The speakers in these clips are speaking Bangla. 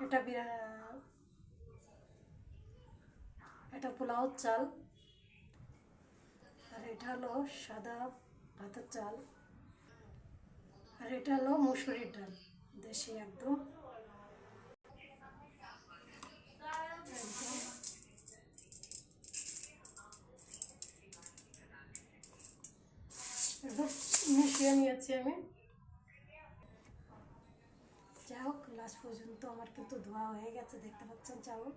এটা এটা পোলাও চাল, আর এটা হলো সাদা ভাতের চাল, আর এটা হলো মুসুরির ডাল, দেশি একদম। একদম মিশিয়ে নিয়েছি আমি। যাই হোক, লাস্ট পর্যন্ত আমার কিন্তু ধোয়া হয়ে গেছে, দেখতে পাচ্ছেন চাউল।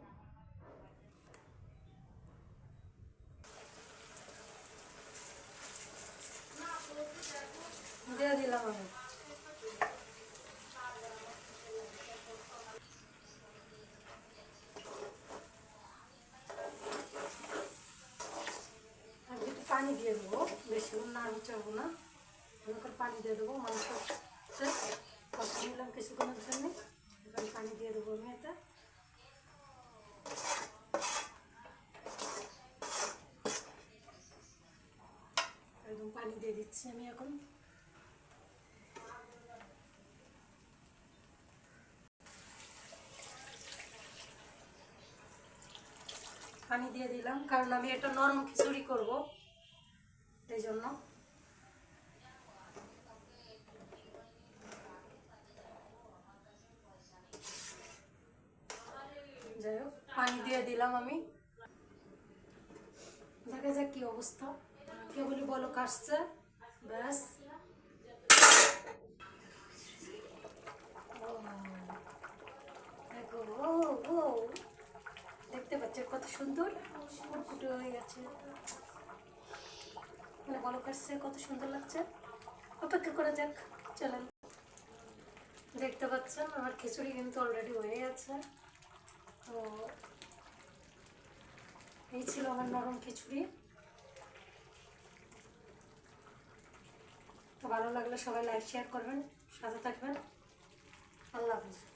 দিয়ে দিলাম আমি। আর একটু পানি দিয়ে দেবো, বেশি নাড়ু চাবো না, এরকম পানি দিয়ে দেবো। মাংস কষা নিলাম কিছুক্ষণের জন্য, এখানে পানি দিয়ে দেবো আমি এতে। একদম পানি দিয়ে দিচ্ছি আমি এখন। পানি দিয়ে দিলাম কারণ আমি এটা নরম খিচুড়ি করব, এই জন্য। যাই হোক, পানি দিয়ে দিলাম আমি। দেখা যাক কি অবস্থা, কেবলই বলক আসছে, ব্যাস। দেখো, ও ও দেখতে পাচ্ছ কত সুন্দর ফুটফুটে হয়ে গেছে, মানে বলক আসছে, কত সুন্দর লাগছে। অপেক্ষা করা যাক, চলেন। দেখতে পাচ্ছেন আমার খিচুড়ি কিন্তু অলরেডি হয়ে গেছে। তো এই ছিল আমার নরম খিচুড়ি। তো ভালো লাগলে সবাই লাইক শেয়ার করবেন, সাথে থাকবেন। আল্লাহ হাফেজ।